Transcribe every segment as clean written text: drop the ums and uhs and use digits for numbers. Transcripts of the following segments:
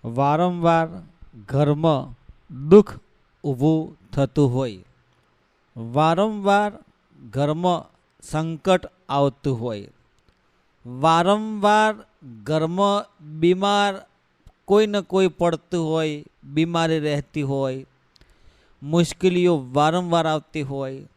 વારંવાર ઘરમાં દુઃખ ઊભું થતું હોય, વારંવાર ઘરમાં સંકટ આવતું હોય, વારંવાર ઘરમાં બીમાર કોઈ ને કોઈ પડતું હોય, બીમારી રહેતી હોય, મુશ્કેલીઓ વારંવાર આવતી હોય,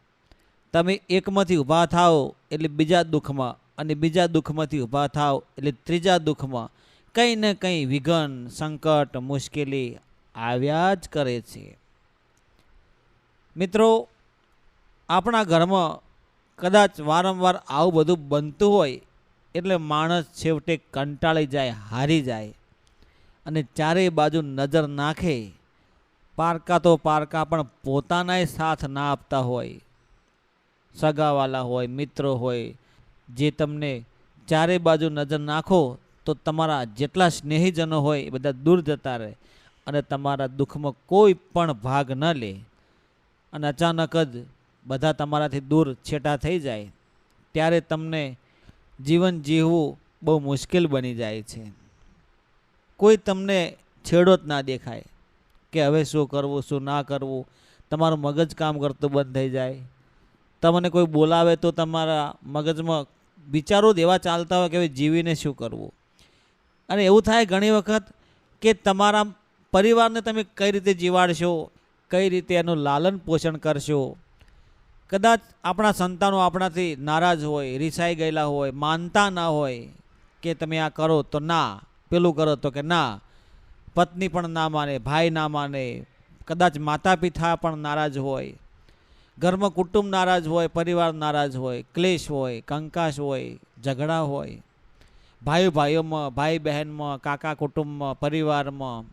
તમે એકમાંથી ઊભા થાઓ એટલે બીજા દુઃખમાં અને બીજા દુઃખમાંથી ઊભા થાઓ એટલે ત્રીજા દુઃખમાં કંઈ ને કંઈ વિઘન સંકટ મુશ્કેલી આવ્યા જ કરે છે. મિત્રો, આપણા ઘરમાં કદાચ વારંવાર આવું બધું બનતું હોય એટલે માણસ છેવટે કંટાળી જાય, હારી જાય અને ચારેય બાજુ નજર નાખે. પારકા તો પારકા પણ પોતાનાય સાથ ના આપતા હોય, સગાવાલા હોય, મિત્રો હોય, જે તમને ચારે બાજુ નજર નાખો તો તમારા જેટલા સ્નેહીજનો હોય એ બધા દૂર જતા રહે અને તમારા દુઃખમાં કોઈ પણ ભાગ ન લે અને અચાનક જ બધા તમારાથી દૂર છેટા થઈ જાય ત્યારે તમને જીવન જીવવું બહુ મુશ્કેલ બની જાય છે. કોઈ તમને છેડો જ ના દેખાય કે હવે શું કરવું શું ના કરવું. તમારું મગજ કામ કરતું બંધ થઈ જાય. તમને કોઈ બોલાવે તો તમારા મગજમાં વિચારો જ એવા ચાલતા હોય કે હવે જીવીને શું કરવું. અને એવું થાય ઘણી વખત કે તમારા પરિવારને તમે કઈ રીતે જીવાડશો, કઈ રીતે એનું લાલન પોષણ કરશો. કદાચ આપણા સંતાનો આપણાથી નારાજ હોય, રીસાઈ ગયેલા હોય, માનતા ના હોય કે તમે આ કરો તો ના, પેલું કરો તો કે ના. પત્ની પણ ના માને, ભાઈ ના માને, કદાચ માતા પિતા પણ નારાજ હોય, ઘરમાં કુટુંબ નારાજ હોય, પરિવાર નારાજ હોય, ક્લેશ હોય, કંકાશ હોય, ઝઘડા હોય, ભાઈ ભાઈઓમાં, ભાઈ બહેનમાં, કાકા કુટુંબમાં, પરિવારમાં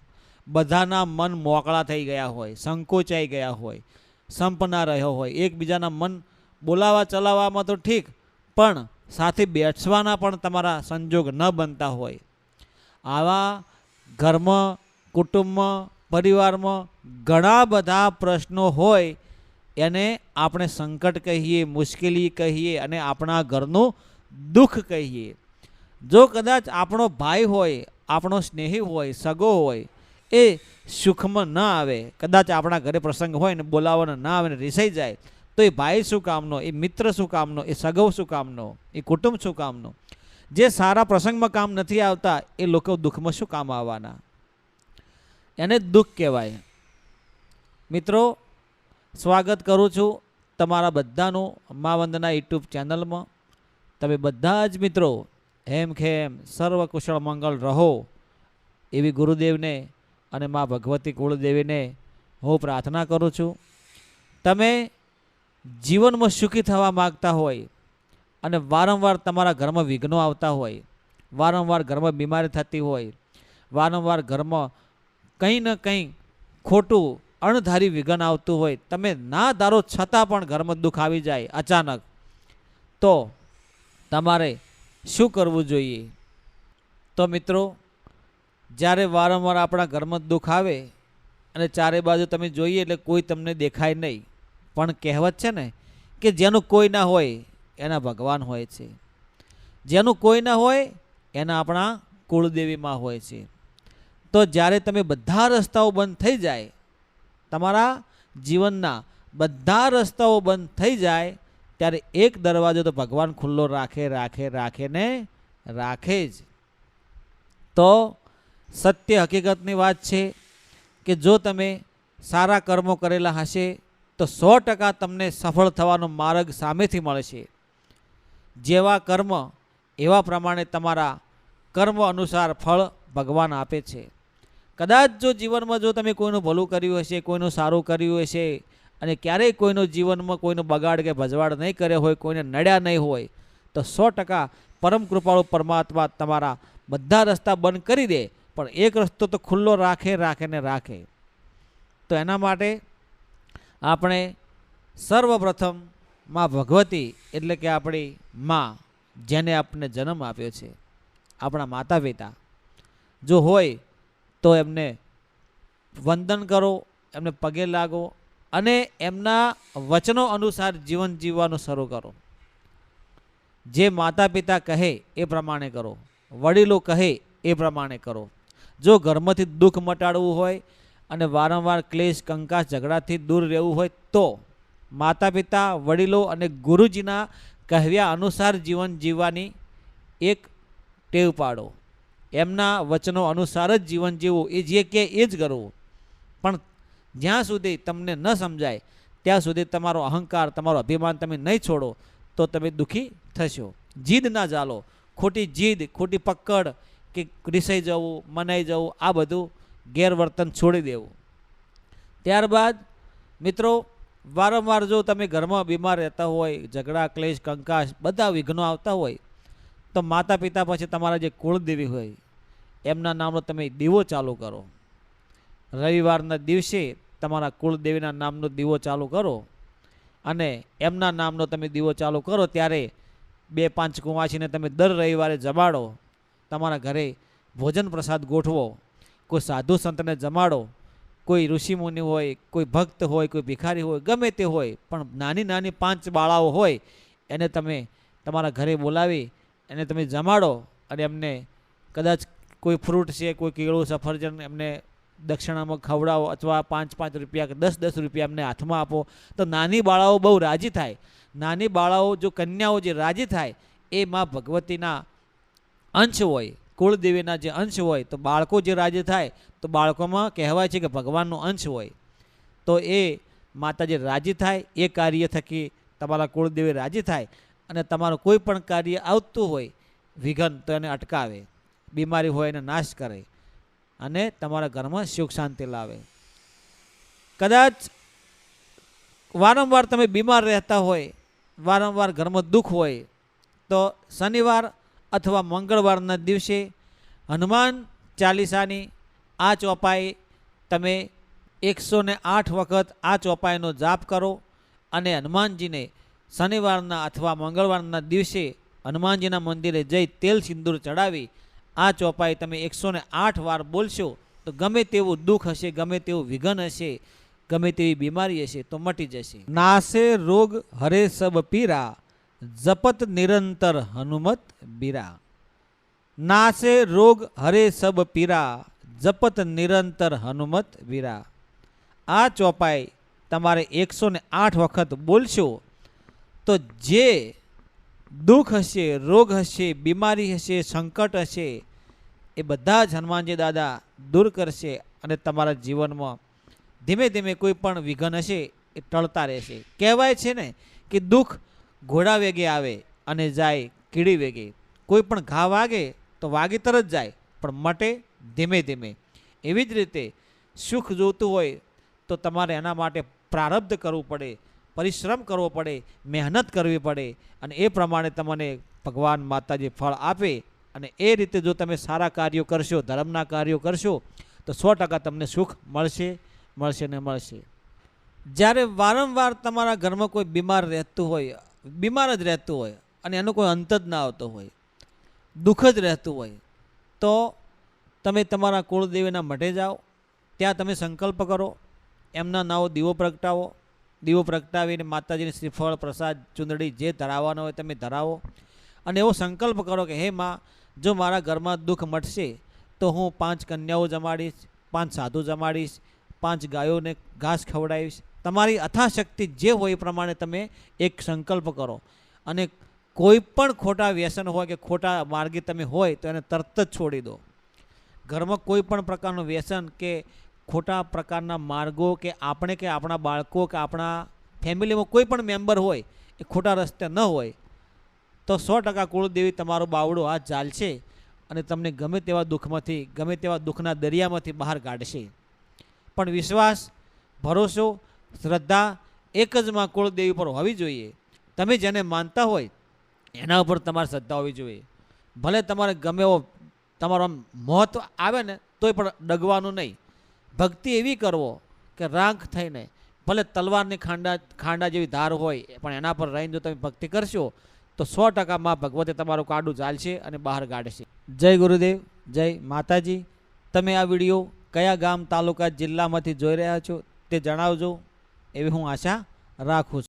બધાના મન મોકળા થઈ ગયા હોય, સંકોચાઈ ગયા હોય, સંપ ના રહ્યો હોય. એકબીજાના મન બોલાવા ચલાવવામાં તો ઠીક, પણ સાથે બેસવાના પણ તમારા સંજોગ ન બનતા હોય. આવા ઘરમાં, કુટુંબમાં, પરિવારમાં ઘણા બધા પ્રશ્નો હોય. એને આપણે સંકટ કહીએ, મુશ્કેલી કહીએ અને આપણા ઘરનું દુઃખ કહીએ. જો કદાચ આપણો ભાઈ હોય, આપણો સ્નેહી હોય, સગો હોય, એ સુખમાં ન આવે, કદાચ આપણા ઘરે પ્રસંગ હોય ને બોલાવવાનો ના આવે ને રીસાઈ જાય, તો એ ભાઈ શું કામનો, એ મિત્ર શું કામનો, એ સગો શું કામનો, એ કુટુંબ શું કામનો. જે સારા પ્રસંગમાં કામ નથી આવતા એ લોકો દુઃખમાં શું કામ આવવાના. એને દુઃખ કહેવાય. મિત્રો, સ્વાગત કરું છું તમારા બધાનું મા વંદના યુટ્યુબ ચેનલમાં. તમે બધા જ મિત્રો હેમખેમ સર્વકુશળ મંગળ રહો એવી ગુરુદેવને અને મા ભગવતી કુળદેવીને હું પ્રાર્થના કરું છું. તમે જીવનમાં સુખી થવા માગતા હોય અને વારંવાર તમારા ઘરમાં વિઘ્નો આવતા હોય, વારંવાર ઘરમાં બીમારી થતી હોય, વારંવાર ઘરમાં કંઈ ને કંઈ ખોટું અણધારી વિઘન આવતું હોય, તમે ના ધારો છતાં પણ ઘરમાં દુઃખ આવી જાય અચાનક, તો તમારે શું કરવું જોઈએ? તો મિત્રો, જ્યારે વારંવાર આપણા ઘરમાં દુઃખ આવે અને ચારે બાજુ તમે જોઈએ એટલે કોઈ તમને દેખાય નહીં, પણ કહેવત છે ને કે જેનું કોઈ ના હોય એના ભગવાન હોય છે, જેનું કોઈ ના હોય એના આપણા કુળદેવીમાં હોય છે. તો જ્યારે તમે બધા રસ્તાઓ બંધ થઈ જાય, તમારા જીવનના બધા રસ્તાઓ બંધ થઈ જાય, ત્યારે એક દરવાજો તો ભગવાન ખુલ્લો રાખે રાખે રાખે ને રાખે જ. તો સત્ય હકીકતની વાત છે કે જો તમે સારા કર્મો કરેલા હશે તો 100% તમને સફળ થવાનો માર્ગ સામેથી મળશે. જેવા કર્મ એવા પ્રમાણે તમારા કર્મ અનુસાર ફળ ભગવાન આપે છે. કદાચ જો જીવનમાં જો તમે કોઈનું ભલું કર્યું હશે, કોઈનું સારું કર્યું હશે અને ક્યારેય કોઈનું જીવનમાં કોઈનો બગાડ કે ભજવાડ નહીં કર્યો હોય, કોઈને નડ્યા નહીં હોય, તો 100% પરમ કૃપાળુ પરમાત્મા તમારા બધા રસ્તા બંધ કરી દે, પણ એક રસ્તો તો ખુલ્લો રાખે રાખે ને રાખે. તો એના માટે આપણે સર્વપ્રથમ માં ભગવતી એટલે કે આપણી માં, જેને આપણને જન્મ આપ્યો છે, આપણા માતા પિતા જો હોય તો એમને વંદન કરો, એમને પગે લાગો અને એમના વચનો અનુસાર જીવન જીવવાનું શરૂ કરો. જે માતા પિતા કહે એ પ્રમાણે કરો, વડીલો કહે એ પ્રમાણે કરો. જો ઘરમાંથી દુઃખ મટાડવું હોય અને વારંવાર ક્લેશ કંકાસ ઝઘડાથી દૂર રહેવું હોય તો માતા પિતા વડીલો અને ગુરુજીના કહેવ્યા અનુસાર જીવન જીવવાની એક ટેવ પાડો. એમના વચનો અનુસાર જ જીવન જીવવું, એ જે કહે એ જ કરવું. પણ જ્યાં સુધી તમને ન સમજાય ત્યાં સુધી તમારો અહંકાર, તમારો અભિમાન તમે નહીં છોડો તો તમે દુઃખી થશો. જીદ ના ચાલો, ખોટી જીદ, ખોટી પકડ કે રિસાઈ જવું, મનાઈ જવું, આ બધું ગેરવર્તન છોડી દેવું. ત્યારબાદ મિત્રો, વારંવાર જો તમે ઘરમાં બીમાર રહેતા હોય, ઝઘડા ક્લેશ કંકાસ બધા વિઘ્નો આવતા હોય તો માતા પિતા પછી તમારા જે કુળદેવી હોય એમના નામનો તમે દીવો ચાલુ કરો. રવિવારના દિવસે તમારા કુળદેવીના નામનો દીવો ચાલુ કરો અને એમના નામનો તમે દીવો ચાલુ કરો. ત્યારે 2-5 કુંવાસીને તમે દર રવિવારે જમાડો. તમારા ઘરે ભોજન પ્રસાદ ગોઠવો, કોઈ સાધુ સંતને જમાડો, કોઈ ઋષિમુનિ હોય, કોઈ ભક્ત હોય, કોઈ ભિખારી હોય, ગમે તે હોય, પણ નાની નાની 5 બાળાઓ હોય એને તમે તમારા ઘરે બોલાવી એને તમે જમાડો અને એમને કદાચ કોઈ ફ્રૂટ છે, કોઈ કેળું, સફરજન એમને દક્ષિણામાં ખવડાવો અથવા 5-5 રૂપિયા કે 10-10 રૂપિયા એમને હાથમાં આપો તો નાની બાળાઓ બહુ રાજી થાય. નાની બાળાઓ જો કન્યાઓ જે રાજી થાય એ મા ભગવતીના અંશ હોય, કુળદેવીના જે અંશ હોય, તો બાળકો જે રાજી થાય તો બાળકોમાં કહેવાય છે કે ભગવાનનો અંશ હોય. તો એ માતાજી રાજી થાય, એ કાર્ય થકી તમારા કુળદેવી રાજી થાય અને તમારું કોઈ પણ કાર્ય આવતું હોય વિઘન તો એને અટકાવે, બીમારી હોય એને નાશ કરે અને તમારા ઘરમાં સુખ શાંતિ લાવે. કદાચ વારંવાર તમે બીમાર રહેતા હોય, વારંવાર ઘરમાં દુઃખ હોય તો શનિવાર અથવા મંગળવારના દિવસે હનુમાન ચાલીસાની આ ચોપાઈ તમે 108 વખત આ ચોપાઈનો જાપ કરો અને હનુમાનજીને શનિવારના અથવા મંગળવારના દિવસે હનુમાનજીના મંદિરે જઈ તેલ સિંદૂર ચડાવી આ ચોપાઈ તમે 108 વાર બોલશો તો ગમે તેવું દુઃખ હશે, ગમે તેવું વિઘન હશે, ગમે તેવી બીમારી હશે તો મટી જશે. નાશે રોગ હરે સબ પીરા, જપત નિરંતર હનુમત બીરા. નાશે રોગ હરે સબ પીરા, જપત નિરંતર હનુમત વીરા. આ ચોપાઈ તમારે 108 વખત બોલશો તો જે દુઃખ હશે, રોગ હશે, બીમારી હશે, સંકટ હશે એ બધા જ હનુમાનજી દાદા દૂર કરશે અને તમારા જીવનમાં ધીમે ધીમે કોઈ પણ વિઘન હશે એ ટળતા રહેશે. કહેવાય છે ને કે દુઃખ ઘોડા વેગે આવે અને જાય કીડી વેગે. કોઈ પણ ઘા વાગે તો વાગી તરત જાય પણ મટે ધીમે ધીમે. એવી જ રીતે સુખ જોતું હોય તો તમારે એના માટે પ્રારબ્ધ કરવું પડે, પરિશ્રમ કરવો પડે, મહેનત કરવી પડે અને એ પ્રમાણે તમને ભગવાન માતાજી ફળ આપે. અને એ રીતે જો તમે સારા કાર્યો કરશો, ધર્મના કાર્યો કરશો તો 100% તમને સુખ મળશે, મળશે ને મળશે. જ્યારે વારંવાર તમારા ઘરમાં કોઈ બીમાર રહેતું હોય, બીમાર જ રહેતું હોય અને એનો કોઈ અંત જ ના આવતો હોય, દુઃખ જ રહેતું હોય તો તમે તમારા કુળદેવીના મઢે જાઓ, ત્યાં તમે સંકલ્પ કરો, એમના નાવો દીવો પ્રગટાવો. દીવો પ્રગટાવીને માતાજીને શ્રીફળ, પ્રસાદ, ચૂંદડી જે ધરાવવાનો હોય તમે ધરાવો અને એવો સંકલ્પ કરો કે હે માં, જો મારા ઘરમાં દુઃખ મટશે તો હું 5 કન્યાઓ જમાડીશ, 5 સાધુ જમાડીશ, 5 ગાયોને ઘાસ ખવડાવીશ. તમારી અથાશક્તિ જે હોય એ પ્રમાણે તમે એક સંકલ્પ કરો અને કોઈ પણ ખોટા વ્યસન હોય કે ખોટા માર્ગે તમે હોય તો એને તરત જ છોડી દો. ઘરમાં કોઈ પણ પ્રકારનું વ્યસન કે ખોટા પ્રકારના માર્ગો કે આપણે કે આપણા બાળકો કે આપણા ફેમિલીમાં કોઈ પણ મેમ્બર હોય એ ખોટા રસ્તે ન હોય તો 100% કુળદેવી તમારું બાવડું હાથ ઝાલશે અને તમને ગમે તેવા દુઃખમાંથી, ગમે તેવા દુઃખના દરિયામાંથી બહાર કાઢશે. પણ વિશ્વાસ, ભરોસો, શ્રદ્ધા એક જ માં કુળદેવી પર હોવી જોઈએ. તમે જેને માનતા હોય એના ઉપર તમારી શ્રદ્ધા હોવી જોઈએ. ભલે તમારે ગમે એવો તમારો મહત્વ આવે ને તોય પણ ડગવાનું નહીં. ભક્તિ એવી કરવો કે રાંક થઈને, ભલે તલવારની ખાંડા જેવી ધાર હોય પણ એના પર રહીને જો તમે ભક્તિ કરશો તો 100% માં ભગવતી તમારું કાંડું ચાલશે અને બહાર કાઢશે. જય ગુરુદેવ, જય માતાજી. તમે આ વિડીયો કયા ગામ, તાલુકા, જિલ્લામાંથી જોઈ રહ્યા છો તે જણાવજો એવી હું આશા રાખું છું.